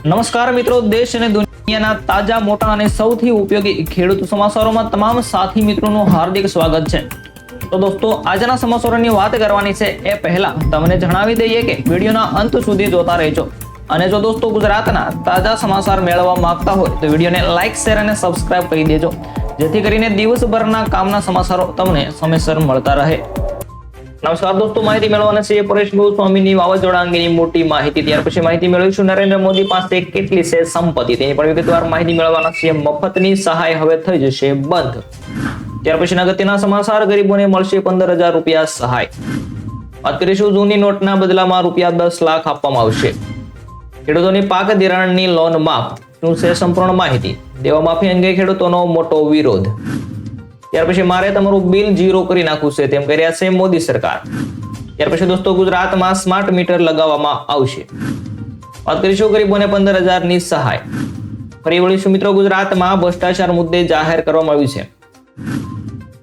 નમસ્કાર મિત્રો, દેશ અને દુનિયાના તાજા મોટા અને સૌથી ઉપયોગી ખેડૂત સમાચારોમાં તમામ સાથી મિત્રોનું હાર્દિક સ્વાગત છે। તો દોસ્તો, આજના સમાચારોની વાત કરવાની છે એ પહેલા તમને જણાવી દઈએ કે વિડીયોના અંત સુધી જોતા રહેજો। અને જો દોસ્તો ગુજરાતના તાજા સમાચાર મેળવવા માંગતા હોય તો વિડીયોને લાઇક, શેર અને સબસ્ક્રાઇબ કરી દેજો, જેથી કરીને દિવસભરના કામના સમાચારો તમને સમયસર મળતા રહે। નમસ્કાર દોસ્તો, માહિતી મેળવવાના છે પરેશ ગોસ્વામીની વાવાઝોડા અંગેની મોટી માહિતી। ત્યાર પછી માહિતી મેળવીશું નરેન્દ્ર મોદી પાસે કેટલી છે સંપત્તિ, તેની પણ વિગતવાર માહિતી મેળવવાના છે। મફતની સહાય હવે થઈ જશે બંધ। ત્યાર પછી અગત્યના સમાચાર, ગરીબોને મળશે 15,000 રૂપિયા સહાય। વાત કરીશું જૂની નોટના બદલામાં રૂપિયા 10 લાખ આપવામાં આવશે। ખેડૂતોની પાક ધિરાણની લોન માફ, શું છે સંપૂર્ણ માહિતી। દેવા માફી અંગે ખેડૂતોનો મોટો વિરોધ। ત્યાર પછી મારે તમારું બિલ ઝીરો કરી નાખવું છે તેમ કર્યા છે મોદી સરકાર। ત્યાર પછી દોસ્તો ગુજરાતમાં સ્માર્ટ મીટર લગાવવામાં આવશે। વાત કરીશું ગરીબોને 15,000 ની સહાય। ફરી વળીશું મિત્રો, ગુજરાતમાં ભ્રષ્ટાચાર મુદ્દે જાહેર કરવામાં આવ્યું છે।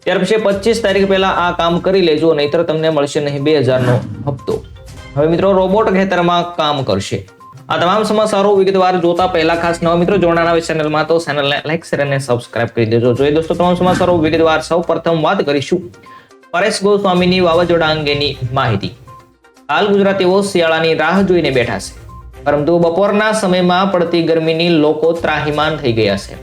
ત્યાર પછી 25 તારીખ પહેલા આ કામ કરી લેજો, નહીતર તમને મળશે નહીં 2,000 નો હપ્તો। હવે મિત્રો રોબોટ ખેતરમાં કામ કરશે। આ તમામ સમાચારો વિગતવાર જોતા પહેલા ખાસ નવા મિત્રો જોડાના હોય ચેનલમાં તો ચેનલને લાઈક, શેર અને સબસ્ક્રાઇબ કરી દેજો। જોઈએ દોસ્તો તમામ સમાચારો વિગતવાર। સૌ પ્રથમ વાત કરીશું પરેશ ગોસ્વામીની વાવાઝોડા અંગેની માહિતી। હાલ ગુજરાતીઓ શિયાળાની રાહ જોઈને બેઠા છે, પરંતુ બપોરના સમયમાં પડતી ગરમીની લોકો ત્રાહિમામ થઈ ગયા છે।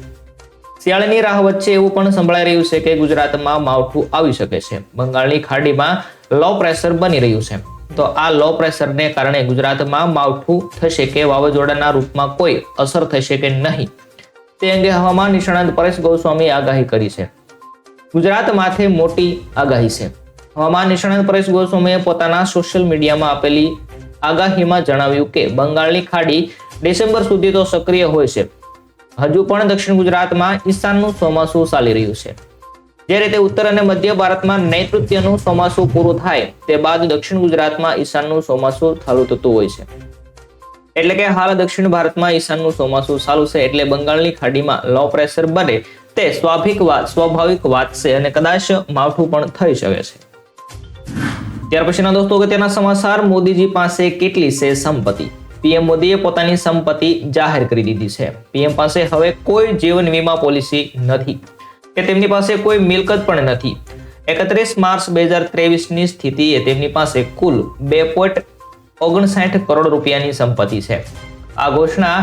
શિયાળાની રાહ વચ્ચે એવું પણ સંભળાઈ રહ્યું છે કે ગુજરાતમાં માવઠું આવી શકે છે। બંગાળની ખાડીમાં લો પ્રેશર બની રહ્યું છે, તો આ લો પ્રેશરને કારણે ગુજરાતમાં માવઠું થશે કે વાવાઝોડાના રૂપમાં કોઈ અસર થશે કે નહીં, તે અંગે હવામાન નિષ્ણાત પરેશ ગોસ્વામીએ આગાહી કરી છે। ગુજરાત માથે મોટી આગાહી છે। હવામાન નિષ્ણાત પરેશ ગોસ્વામીએ પોતાના સોશિયલ મીડિયામાં આપેલી આગાહીમાં જણાવ્યું કે બંગાળની ખાડી ડિસેમ્બર સુધી તો સક્રિય હોય છે। હજુ પણ દક્ષિણ ગુજરાતમાં ઈશાનનું ચોમાસું ચાલી રહ્યું છે। જે રીતે ઉત્તર અને મધ્ય ભારતમાં નૈઋત્યનું ચોમાસું પૂરું થાય તે બાદ દક્ષિણ ગુજરાતમાં ઈશાનનું ચોમાસું ચાલુ થતું હોય છે। એટલે કે હાલ દક્ષિણ ભારતમાં ઈશાનનું ચોમાસું ચાલુ છે, એટલે બંગાળની ખાડીમાં લો પ્રેશર બને તે સ્વાભાવિક વાત છે અને કદાચ માવઠું પણ થઈ શકે છે। ત્યાર પછીના દોસ્તો અગત્યના સમાચાર, મોદીજી પાસે કેટલી છે સંપત્તિ। પીએમ મોદીએ પોતાની સંપત્તિ જાહેર કરી દીધી છે। પીએમ પાસે હવે કોઈ જીવન વીમા પોલિસી નથી કે તેમની પાસે કોઈ મિલકત પણ નથી। 31 માર્ચ 2023 ની સ્થિતિએ તેમની પાસે કુલ 2.59 કરોડ રૂપિયાની સંપત્તિ છે। આ ઘોષણા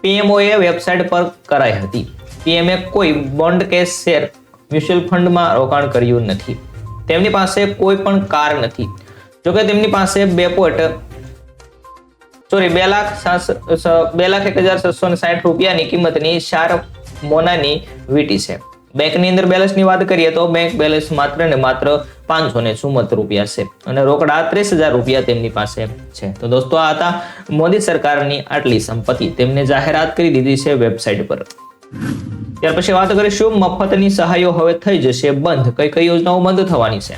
પીએમઓએ વેબસાઇટ પર કરાઈ હતી। પીએમએ કોઈ બોન્ડ કે શેર મ્યુચ્યુઅલ ફંડમાં રોકાણ કર્યું નથી। તેમની પાસે કોઈ પણ કાર નથી। જોકે તેમની પાસે 2,01,760 રૂપિયાની કિંમતની 4 મોનાની વીટી છે। બેંકની અંદર બેલેન્સની વાત કરીએ તો બેંક બેલેન્સ માત્ર ને માત્ર 574 રૂપિયા છે અને રોકડા 30,000 રૂપિયા તેમની પાસે છે। તો દોસ્તો આ હતા મોદી સરકારની આટલી સંપત્તિ, તેમને જાહેરાત કરી દીધી છે વેબસાઇટ પર। ત્યાર પછી વાત કરીશું મફતની સહાયો હવે થઈ જશે બંધ। કઈ કઈ યોજનાઓ બંધ થવાની છે?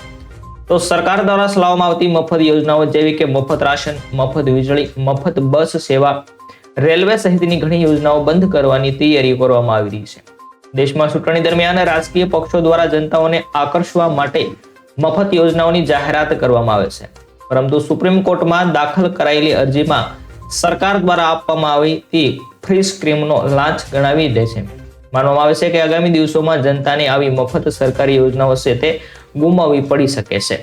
તો સરકાર દ્વારા ચલાવવામાં આવતી મફત યોજનાઓ જેવી કે મફત રાશન, મફત વીજળી, મફત બસ સેવા, રેલવે સહિતની ઘણી યોજનાઓ બંધ કરવાની તૈયારી કરવામાં આવી રહી છે। દેશમાં ચૂંટણી દરમિયાન રાજકીય પક્ષો દ્વારા જનતાઓને આકર્ષવા માટે મફત યોજનાઓની જાહેરાત કરવામાં આવે છે, પરંતુ સુપ્રીમ કોર્ટમાં દાખલ કરાયેલી અરજીમાં સરકાર દ્વારા આપવામાં આવતી ફ્રી સ્કીમનો લાંચ ગણાવી દે છે। માનવામાં આવે છે કે આગામી દિવસોમાં જનતાને આવી મફત સરકારી યોજનાઓ છે તે ગુમાવવી પડી શકે છે।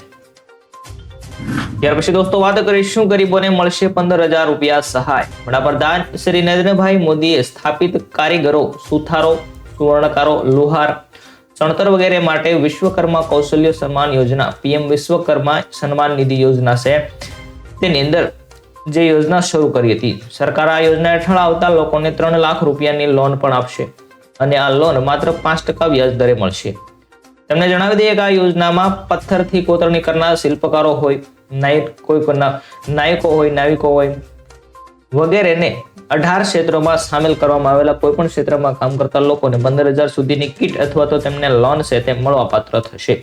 ત્યાર પછી દોસ્તો વાત કરીશું ગરીબોને મળશે 15,000 રૂપિયા સહાય। વડાપ્રધાન શ્રી નરેન્દ્રભાઈ મોદીએ સ્થાપિત કારીગરો, સુથારો, સુવર્ણકારો, લુહાર, ચણતર વગેરે માટે વિશ્વકર્મા કૌશલ્ય સન્માન યોજના, પીએમ વિશ્વકર્મા સન્માન નિધિ યોજના છે, તેની અંદર જે યોજના શરૂ કરી હતી। સરકાર આ યોજના હેઠળ આવતા લોકોને 3 લાખ રૂપિયાની લોન પણ આપશે અને આ લોન માત્ર 5% વ્યાજ દરે મળશે। તમને જણાવી દઈએ કે આ યોજનામાં પથ્થરથી કોતરણી કરનાર શિલ્પકારો હોય, નાયકો હોય વગેરેને 18 ક્ષેત્રોમાં સામેલ કરવામાં આવેલા કોઈ પણ ક્ષેત્રમાં કામ કરતા લોકોને 15,000 સુધીની કીટ અથવા તો તેમને લોન છે તે મળવાપાત્ર થશે।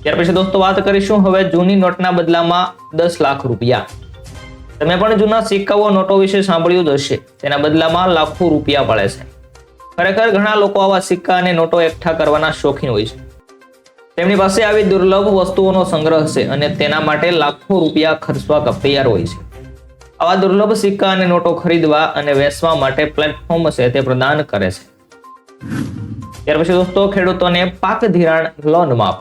ત્યાર પછી દોસ્તો વાત કરીશું હવે જૂની નોટના બદલામાં 10 લાખ રૂપિયા। તમે પણ જૂના સિક્કાઓ, નોટો વિશે સાંભળ્યું જ હશે, તેના બદલામાં લાખો રૂપિયા મળે છે। ખરેખર ઘણા લોકો આવા સિક્કા અને નોટો એકઠા કરવાના શોખીન હોય છે। તેમની પાસે આવી દુર્લભ વસ્તુઓનો સંગ્રહ છે અને તેના માટે લાખો રૂપિયા ખર્ચવા તૈયાર હોય છે। આવા દુર્લભ સિક્કા અને નોટો ખરીદવા અને વેચવા માટે પ્લેટફોર્મ છે તે પ્રદાન કરે છે. ત્યાર પછી દોસ્તો ખેડૂતોને પાક ધિરાણ લોન માફ.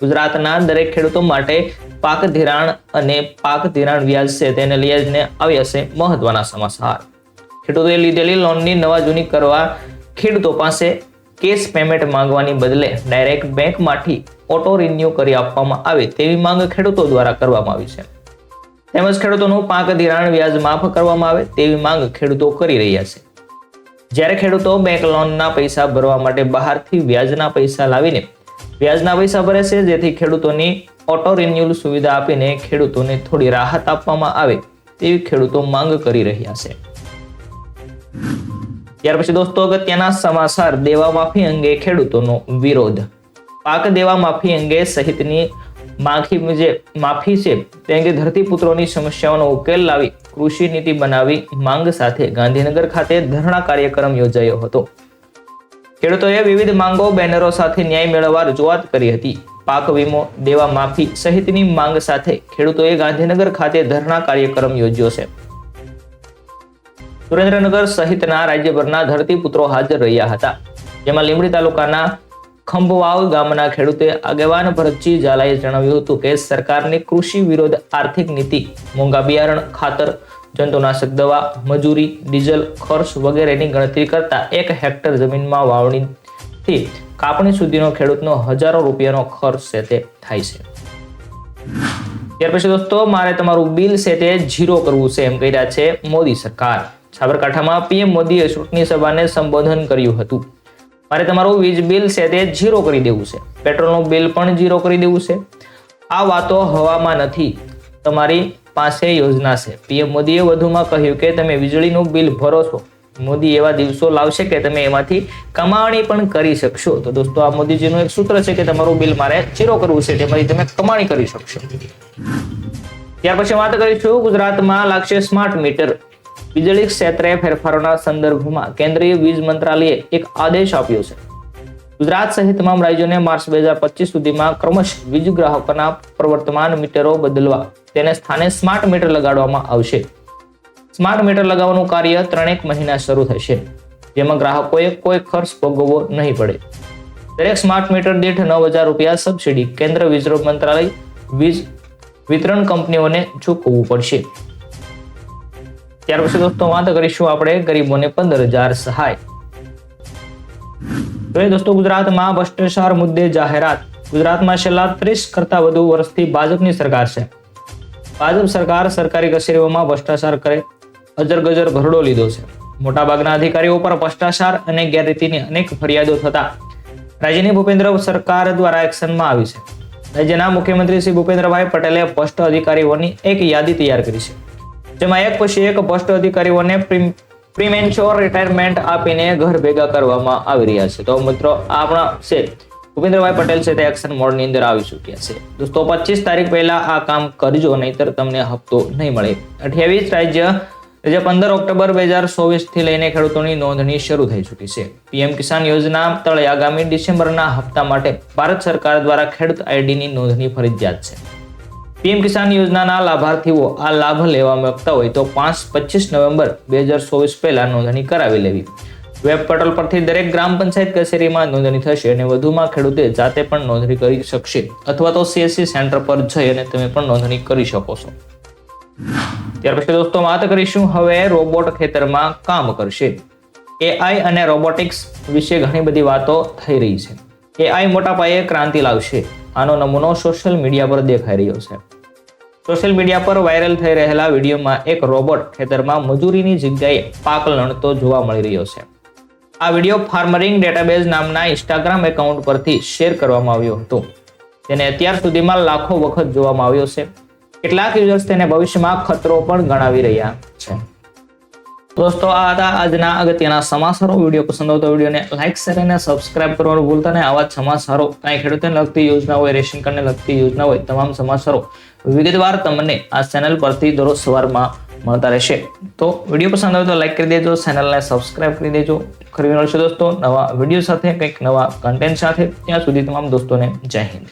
ગુજરાતના દરેક ખેડૂતો માટે પાક ધિરાણ અને પાક ધિરાણ વ્યાજ છે તેને લઈને આવ્યા છે મહત્વના સમાચાર. ખેડૂતોએ લીધેલી લોનની નવા જૂની કરવા ખેડૂતો પાસે કેશ પેમેન્ટ માંગવાની બદલે ડાયરેક્ટ બેંકમાંથી ઓટો રિન્યુ કરી આપવામાં આવે તેવી માંગ ખેડૂતો દ્વારા કરવામાં આવી છે. તેમજ ખેડૂતોનું પાક ધિરાણ વ્યાજ માફ કરવામાં આવે તેવી માંગ ખેડૂતો કરી રહ્યા છે. જ્યારે ખેડૂતો બેંક લોનના પૈસા ભરવા માટે બહારથી વ્યાજના પૈસા લાવીને વ્યાજના પૈસા ભરે છે, જેથી ખેડૂતોની ઓટો રિન્યુઅલ સુવિધા આપીને ખેડૂતોને થોડી રાહત આપવામાં આવે તેવી ખેડૂતો માંગ કરી રહ્યા છે. ત્યાર પછી દોસ્તો અગત્યના સમાચાર. દેવા માફી અંગે ખેડૂતોનો વિરોધ. પાક દેવા માફી અંગે સહિતની માફી છે તે અંગે ધરતીપુત્રોની સમસ્યાઓનો ઉકેલ લાવી કૃષિ નીતિ બનાવી માંગ સાથે ગાંધીનગર ખાતે ધરણા કાર્યક્રમ યોજાયો હતો. ખેડૂતોએ વિવિધ માંગો બેનરો સાથે ન્યાય મેળવવા રજૂઆત કરી હતી. પાક વીમો, દેવા માફી સહિતની માંગ સાથે ખેડૂતોએ ગાંધીનગર ખાતે ધરણા કાર્યક્રમ યોજ્યો છે. સુરેન્દ્રનગર સહિતના રાજ્યભરના ધરતીપુત્રો હાજર રહ્યા હતા, જેમાં લીંબડી તાલુકાના ખંભવાવ ગામના ખેડૂતે આગેવાન ભરતજી ઝાલાએ જણાવ્યું હતું કે સરકારની કૃષિ વિરોધ આર્થિક નીતિ મોંઘા બિયારણ, ખાતર, જંતુનાશક દવા, મજૂરી, ડીઝલ ખર્ચ વગેરેની ગણતરી કરતા 1 હેક્ટર જમીનમાં વાવણીથી કાપણી સુધીનો ખેડૂતનો હજારો રૂપિયાનો ખર્ચ છે તે થાય છે. ત્યાર પછી દોસ્તો મારે તમારું બિલ છે તે ઝીરો કરવું છે એમ કહી રહ્યા છે મોદી સરકાર. સાબરકાંઠામાં પીએમ મોદીએ ચૂંટણી સભાને સંબોધન કર્યું હતું. મારે તમારું વીજ બિલ છે તે ઝીરો કરી દેવું છે, પેટ્રોલનું બિલ પણ ઝીરો કરી દેવું છે. આ વાતો હવામાં નથી, તમારી પાસે યોજના છે. પીએમ મોદીએ વધુમાં કહ્યું કે તમે વીજળીનું બિલ ભરો છો, મોદી એવા દિવસો લાવશે કે તમે એમાંથી કમાણી પણ કરી શકશો. તો દોસ્તો આ મોદીજીનું એક સૂત્ર છે કે તમારું બિલ મારે ઝીરો કરવું છે, તેમાંથી તમે કમાણી કરી શકશો. ત્યાર પછી વાત કરીશું ગુજરાતમાં લાગશે સ્માર્ટ મીટર. વીજળી ક્ષેત્રે ફેરફારોના સંદર્ભમાં કેન્દ્રીય વીજ મંત્રાલયે એક આદેશ આપ્યો છે. ગુજરાત સહિત તમામ રાજ્યોને માર્ચ 2025 સુધીમાં ક્રમશઃ વીજ ગ્રાહકોના પ્રવર્તમાન મીટરો બદલવા તેને સ્થાને સ્માર્ટ મીટર લગાડવામાં આવશે. સ્માર્ટ મીટર લગાવવાનું કાર્ય 3 મહિના શરૂ થશે, જેમાં ગ્રાહકોએ કોઈ ખર્ચ ભોગવવો નહીં પડે. દરેક સ્માર્ટ મીટર દીઠ 9,000 રૂપિયા સબસિડી કેન્દ્ર વીજ મંત્રાલય વીજ વિતરણ કંપનીઓને ચૂકવવું પડશે. ત્યાર પછી દોસ્તો વાત કરીશું આપણે ગરીબોને 15,000 સહાય. તો એ દોસ્તો ગુજરાતમાં ભ્રષ્ટાચાર મુદ્દે જાહેરાત. ગુજરાતમાં છેલ્લા 30 કરતા વધુ વર્ષથી ભાજપની સરકાર છે. ભાજપ સરકાર સરકારી કચેરીઓમાં ભ્રષ્ટાચાર કરે અજરગજર ભરડો લીધો છે. મોટાભાગના અધિકારીઓ પર ભ્રષ્ટાચાર અને ગેરરીતિની અનેક ફરિયાદો થતા રાજ્યની ભૂપેન્દ્ર સરકાર દ્વારા એક્શનમાં આવી છે. રાજ્યના મુખ્યમંત્રી શ્રી ભૂપેન્દ્રભાઈ પટેલે ભ્રષ્ટ અધિકારીઓની એક યાદી તૈયાર કરી છે, જેમાં એક પછી એક ભ્રષ્ટ અધિકારીઓને પ્રીમેચ્યોર રિટાયરમેન્ટ આપીને ઘર ભેગા કરવામાં આવી રહ્યા છે. તો મિત્રો આપણા છે ભૂપેન્દ્રભાઈ પટેલ છે તે એક્શન મોડની અંદર આવી ચૂક્યા છે. દોસ્તો 25 તારીખ પહેલા આ કામ કરજો, નહીતર તમને હપ્તો નહીં મળે. 28 રાજ્ય 15 ઓક્ટોબર 2024 થી લઈને ખેડૂતોની નોંધણી શરૂ થઈ ચૂકી છે. પીએમ કિસાન યોજના તળે આગામી ડિસેમ્બરના હપ્તા માટે ભારત સરકાર દ્વારા ખેડૂત આઈડીની નોંધણી ફરજિયાત છે. પીએમ કિસાન યોજનાના લાભાર્થીઓ આ લાભ લેવા માંગતા હોય તો 25 નવેમ્બર 2024 પહેલા નોંધણી કરાવી લેવી. વેબ પોર્ટલ પરથી દરેક ગ્રામ પંચાયત કચેરીમાં નોંધણી થશે અને વધુમાં ખેડૂતે જાતે પણ નોંધણી કરી શકશે, અથવા તો CSC સેન્ટર પર જઈ અને તમે પણ નોંધણી કરી શકો છો. ત્યાર પછી દોસ્તો વાત કરીશું હવે રોબોટ ખેતરમાં કામ કરશે. AI અને રોબોટિક્સ વિશે ઘણી બધી વાતો થઈ રહી છે. AI મોટા પાયે ક્રાંતિ લાવશે. આનો નમૂનો સોશિયલ મીડિયા પર દેખાઈ રહ્યો છે. સોશિયલ મીડિયા પર વાયરલ થઈ રહેલા વિડીયોમાં એક રોબોટ ખેતરમાં મજૂરીની જગ્યાએ પાક લણતો જોવા મળી રહ્યો છે. આ વિડીયો ફાર્મરિંગ ડેટાબેઝ નામના ઇન્સ્ટાગ્રામ એકાઉન્ટ પરથી શેર કરવામાં આવ્યો હતો. તેને અત્યાર સુધીમાં લાખો વખત જોવામાં આવ્યો છે. કેટલાક યુઝર્સ તેને ભવિષ્યમાં ખતરો પણ ગણાવી રહ્યા છે. દોસ્તો આ હતા આજના અગત્યના સમાચારો. વિડીયો પસંદ આવતો વિડીયોને લાઈક, શેર અને સબસ્ક્રાઇબ કરવાનું ભૂલતા નહીં. આવા જ સમાચારો, કાંઈ ખેડૂતોને લગતી યોજના હોય, રેશન કાર્ડને લગતી યોજના હોય, તમામ સમાચારો વિગતવાર તમને આ ચેનલ પરથી દરરોજ સવારમાં મળતા રહેશે. તો વિડીયો પસંદ આવે તો લાઈક કરી દેજો, ચેનલને સબસ્ક્રાઇબ કરી દેજો. ફરી મળશે દોસ્તો નવા વિડીયો સાથે, કંઈક નવા કન્ટેન્ટ સાથે. ત્યાં સુધી તમામ દોસ્તોને જય હિન્દ.